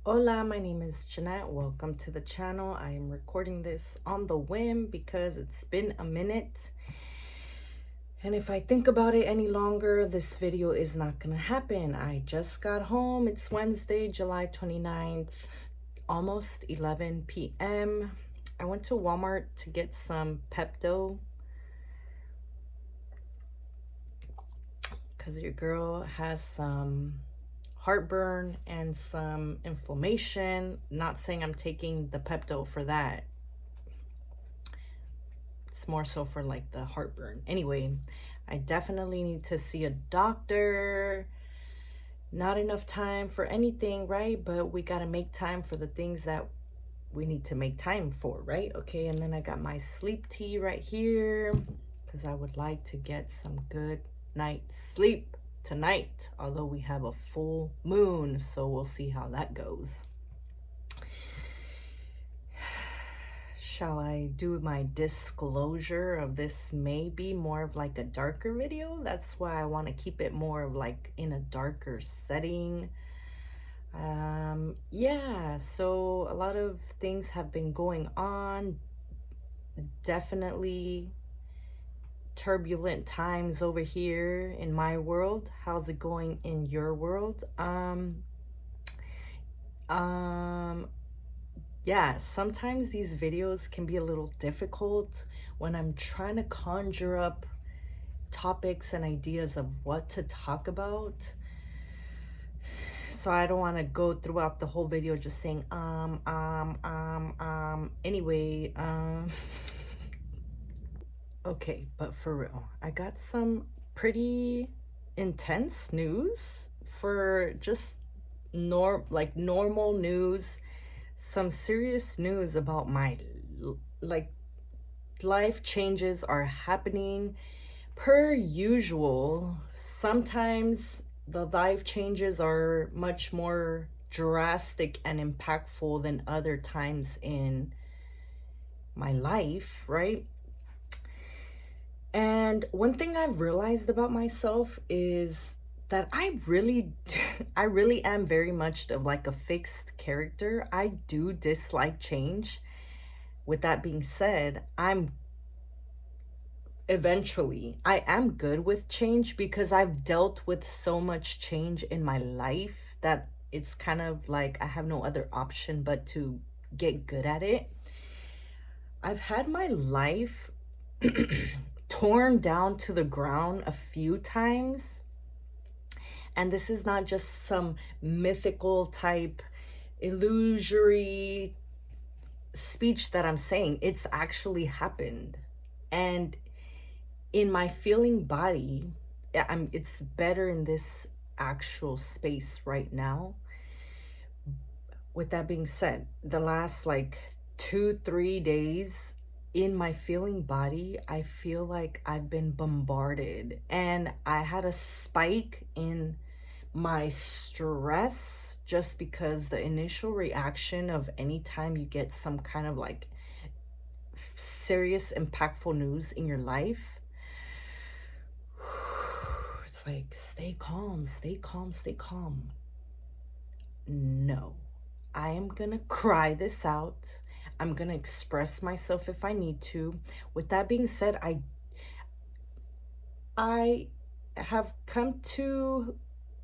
Hola, my name is Jeanette. Welcome to the channel. I am recording this on the whim because it's been a minute. And if I think about it any longer, this video is not gonna happen. I just got home. It's Wednesday, July 29th, almost 11 p.m. I went to Walmart to get some Pepto because your girl has some heartburn and some inflammation. Not saying I'm taking the Pepto for that. It's more so for like the heartburn. Anyway, I definitely need to see a doctor. Not enough time for anything, right? But we got to make time for the things that we need to make time for, right? Okay, and then I got my sleep tea right here because I would like to get some good night's sleep tonight, although we have a full moon, so we'll see how that goes. Shall I do my disclosure of this? May be more of like a darker video. That's why I want to keep it more of like in a darker setting. Yeah, so a lot of things have been going on. Definitely turbulent times over here in my world. How's it going in your world? Yeah, sometimes these videos can be a little difficult when I'm trying to conjure up topics and ideas of what to talk about. So I don't want to go throughout the whole video just saying anyway, okay, but for real, I got some pretty intense news for just normal news, some serious news about my like life changes are happening per usual. Sometimes the life changes are much more drastic and impactful than other times in my life, right? And one thing I've realized about myself is that I really am very much of like a fixed character. I do dislike change. With that being said, I am good with change because I've dealt with so much change in my life that it's kind of like I have no other option but to get good at it. I've had my life torn down to the ground a few times. And this is not just some mythical type illusory speech that I'm saying. It's actually happened. And in my feeling body, it's better in this actual space right now. With that being said, the last like 2-3 days in my feeling body, I feel like I've been bombarded, and I had a spike in my stress just because the initial reaction of any time you get some kind of like serious impactful news in your life, it's like stay calm, stay calm, stay calm. No, I am gonna cry this out. I'm gonna express myself if I need to. With that being said, I have come to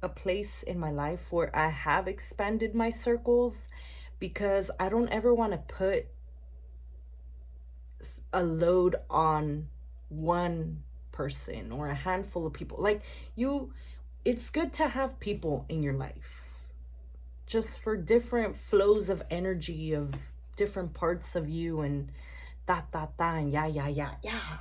a place in my life where I have expanded my circles because I don't ever want to put a load on one person or a handful of people. Like it's good to have people in your life just for different flows of energy of different parts of you and and yeah.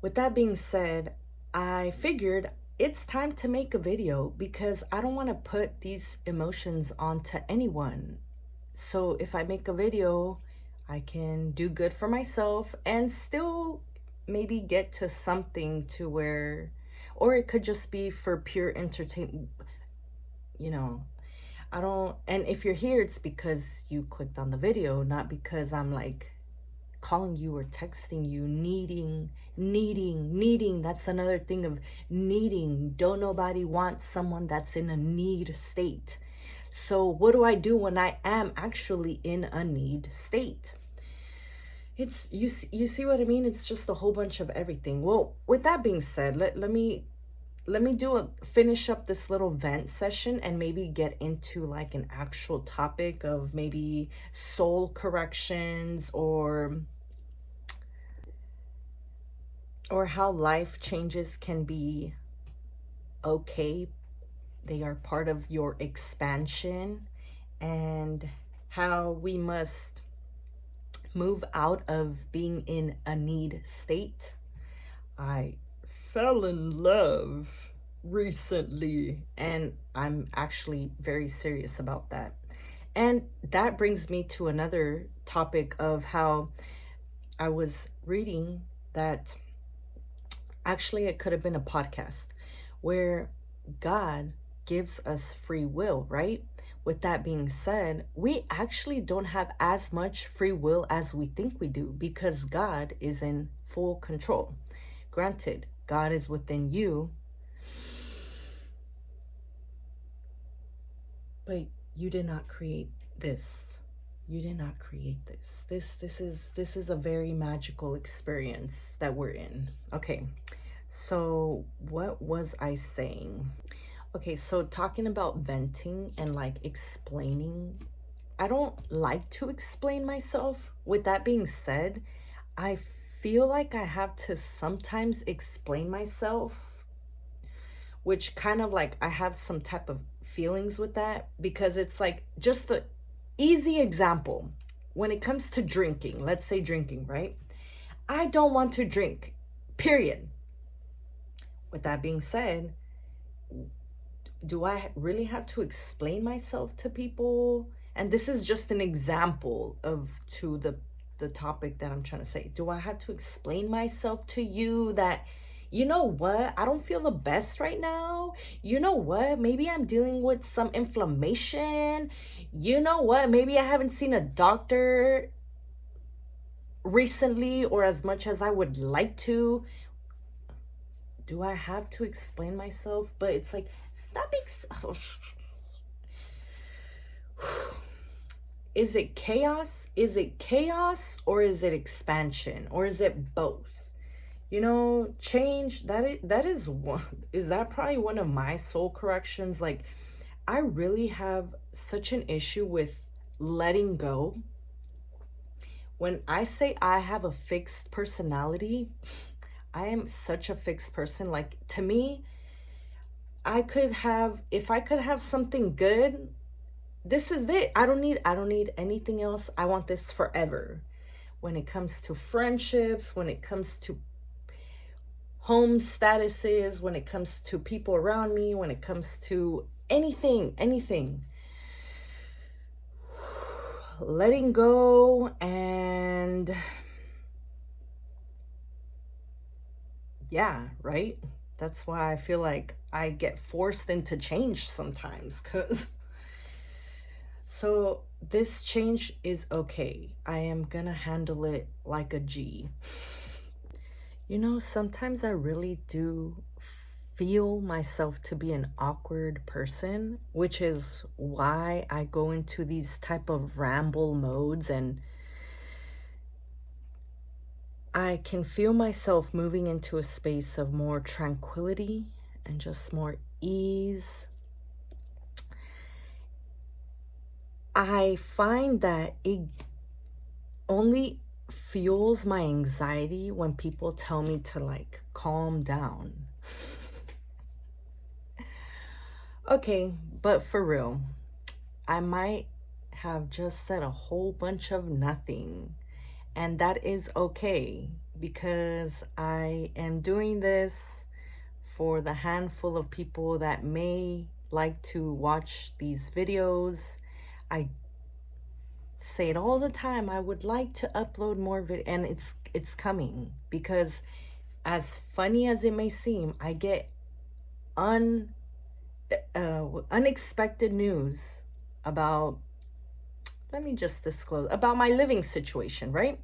With that being said, I figured it's time to make a video because I don't want to put these emotions onto anyone. So if I make a video, I can do good for myself and still maybe get to something to where, or it could just be for pure entertainment, you know. I don't, and if you're here, it's because you clicked on the video, not because I'm like calling you or texting you, needing. That's another thing of needing. Don't nobody want someone that's in a need state. So what do I do when I am actually in a need state? It's you see what I mean? It's just a whole bunch of everything. Well, with that being said, let me finish up this little vent session and maybe get into like an actual topic of maybe soul corrections, or how life changes can be okay. They are part of your expansion, and how we must move out of being in a need state. I fell in love recently, and I'm actually very serious about that. And that brings me to another topic of how I was reading that actually it could have been a podcast where God gives us free will, right? With that being said, we actually don't have as much free will as we think we do, because God is in full control. Granted, God is within you, but you did not create this. You did not create this. This is a very magical experience that we're in. Okay. So, what was I saying? Okay, so talking about venting and like explaining, I don't like to explain myself. With that being said, I feel like I have to sometimes explain myself, which kind of like I have some type of feelings with that, because it's like just the easy example when it comes to drinking. Let's say drinking, right? I don't want to drink, period. With that being said, do I really have to explain myself to people? And this is just an example of to the topic that I'm trying to say. Do I have to explain myself to you that, you know what, I don't feel the best right now? You know what, maybe I'm dealing with some inflammation. You know what, maybe I haven't seen a doctor recently or as much as I would like to. Do I have to explain myself? But it's like, stop is it chaos? Is it chaos, or is it expansion, or is it both? You know, change, that is one, is that probably one of my soul corrections? Like, I really have such an issue with letting go. When I say I have a fixed personality, I am such a fixed person. Like, to me, if I could have something good, this is it. I don't need anything else. I want this forever. When it comes to friendships, when it comes to home statuses, when it comes to people around me, when it comes to anything. Letting go. And yeah, right? That's why I feel like I get forced into change sometimes, cuz so this change is okay. I am gonna handle it like a G. You know, sometimes I really do feel myself to be an awkward person, which is why I go into these type of ramble modes, and I can feel myself moving into a space of more tranquility and just more ease. I find that it only fuels my anxiety when people tell me to like calm down. Okay, but for real, I might have just said a whole bunch of nothing, and that is okay, because I am doing this for the handful of people that may like to watch these videos. I say it all the time. I would like to upload more video, and it's coming, because as funny as it may seem, I get unexpected news about, let me just disclose, about my living situation, right?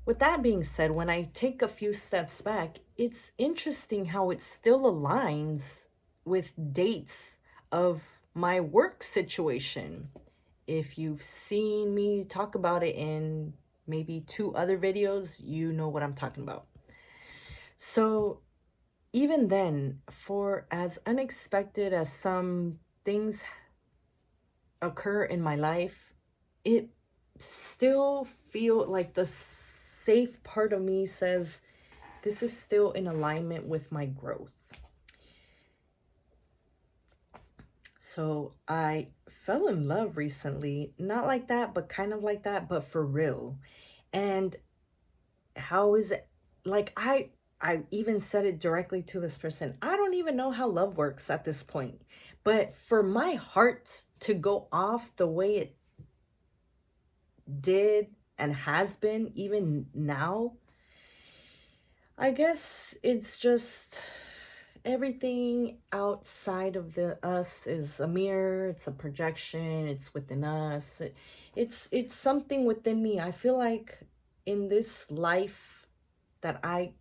With that being said, when I take a few steps back, it's interesting how it still aligns with dates of my work situation. If you've seen me talk about it in maybe 2 other videos, you know what I'm talking about. So even then, for as unexpected as some things occur in my life, it still feel like the safe part of me says this is still in alignment with my growth. So I fell in love recently, not like that, but kind of like that, but for real. And how is it, like, I even said it directly to this person. I don't even know how love works at this point. But for my heart to go off the way it did and has been even now, I guess it's just everything outside of the us is a mirror, it's a projection, it's within us. It's something within me. I feel like in this life that I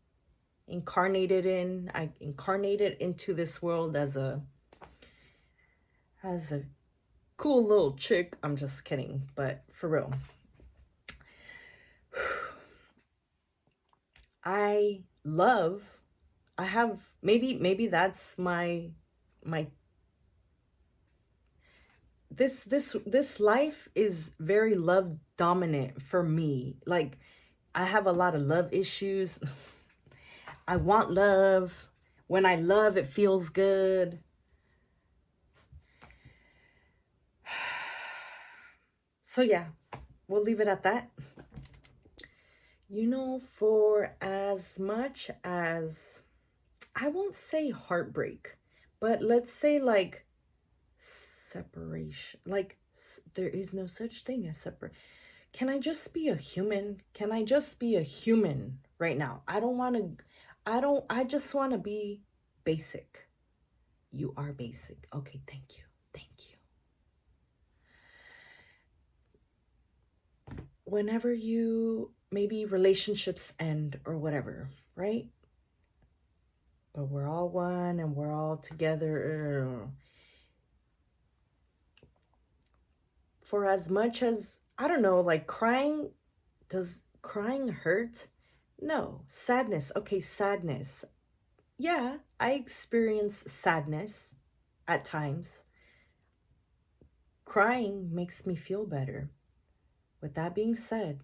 incarnated in, I incarnated into this world as a cool little chick. I'm just kidding, but for real. I love, I have, maybe that's my this life is very love dominant for me. Like, I have a lot of love issues. I want love. When I love, it feels good. So yeah, we'll leave it at that. You know, for as much as, I won't say heartbreak, but let's say like separation. Like, there is no such thing as separate. Can I just be a human? Can I just be a human right now? I just want to be basic. You are basic. Okay, thank you. Thank you. Whenever you, maybe relationships end or whatever, right? But we're all one and we're all together. For as much as, I don't know, like crying, does crying hurt? No. Sadness. Okay, sadness. Yeah, I experience sadness at times. Crying makes me feel better. With that being said,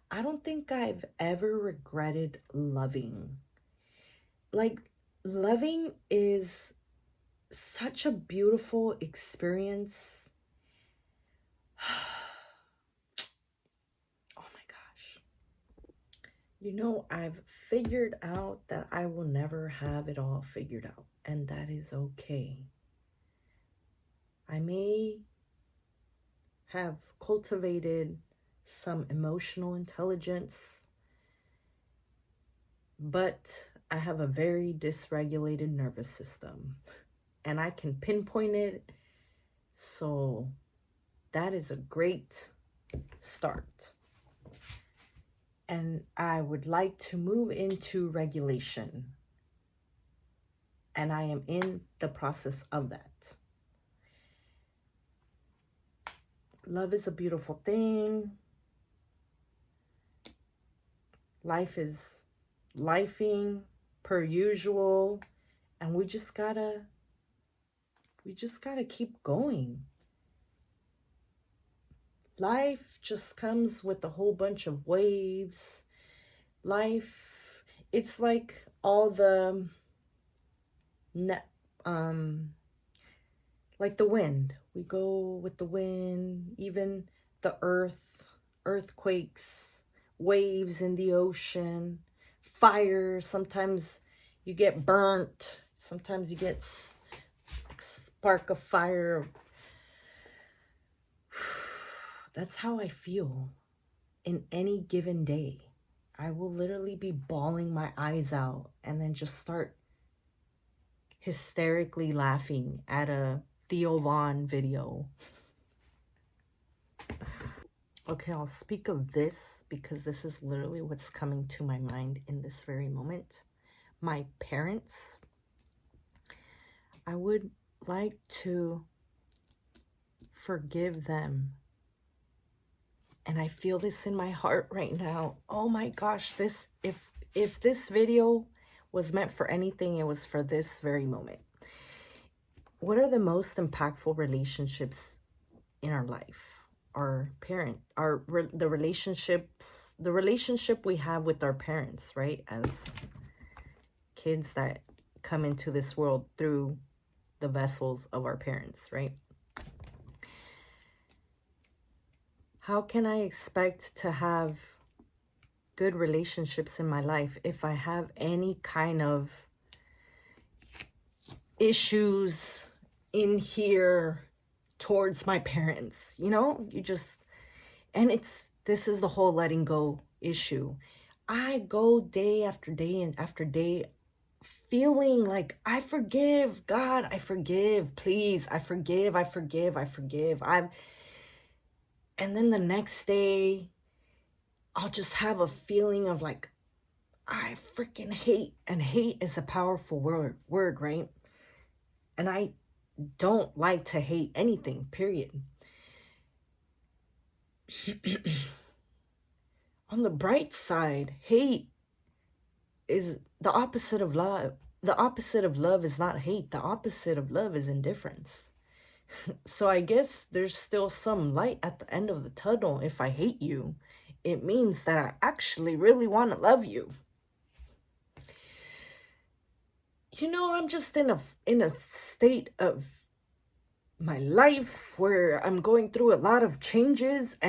I don't think I've ever regretted loving. Like, loving is such a beautiful experience. Oh my gosh. You know, I've figured out that I will never have it all figured out, and that is okay. I may have cultivated some emotional intelligence, but I have a very dysregulated nervous system, and I can pinpoint it. So that is a great start. And I would like to move into regulation. And I am in the process of that. Love is a beautiful thing. Life is lifing per usual. And we just gotta keep going. Life just comes with a whole bunch of waves. Life, it's like all the like the wind. We go with the wind, even the earthquakes, waves in the ocean, fire. Sometimes you get burnt. Sometimes you get a spark of fire. That's how I feel in any given day. I will literally be bawling my eyes out and then just start hysterically laughing at a Theo Von video. Okay, I'll speak of this because this is literally what's coming to my mind in this very moment. My parents. I would like to forgive them. And I feel this in my heart right now. Oh my gosh, this if this video was meant for anything, it was for this very moment. What are the most impactful relationships in our life? Our parent, the relationship we have with our parents, right? As kids that come into this world through the vessels of our parents, right? How can I expect to have good relationships in my life if I have any kind of issues in here towards my parents? You know, and this is the whole letting go issue. I go day after day and after day feeling like I forgive, God, I forgive, please, I forgive. And then the next day, I'll just have a feeling of like, I freaking hate. And hate is a powerful word, right? And I don't like to hate anything, period. On the bright side, hate is the opposite of love. The opposite of love is not hate. The opposite of love is indifference. So I guess there's still some light at the end of the tunnel. If I hate you, it means that I actually really want to love you. You know, I'm just in a state of my life where I'm going through a lot of changes, and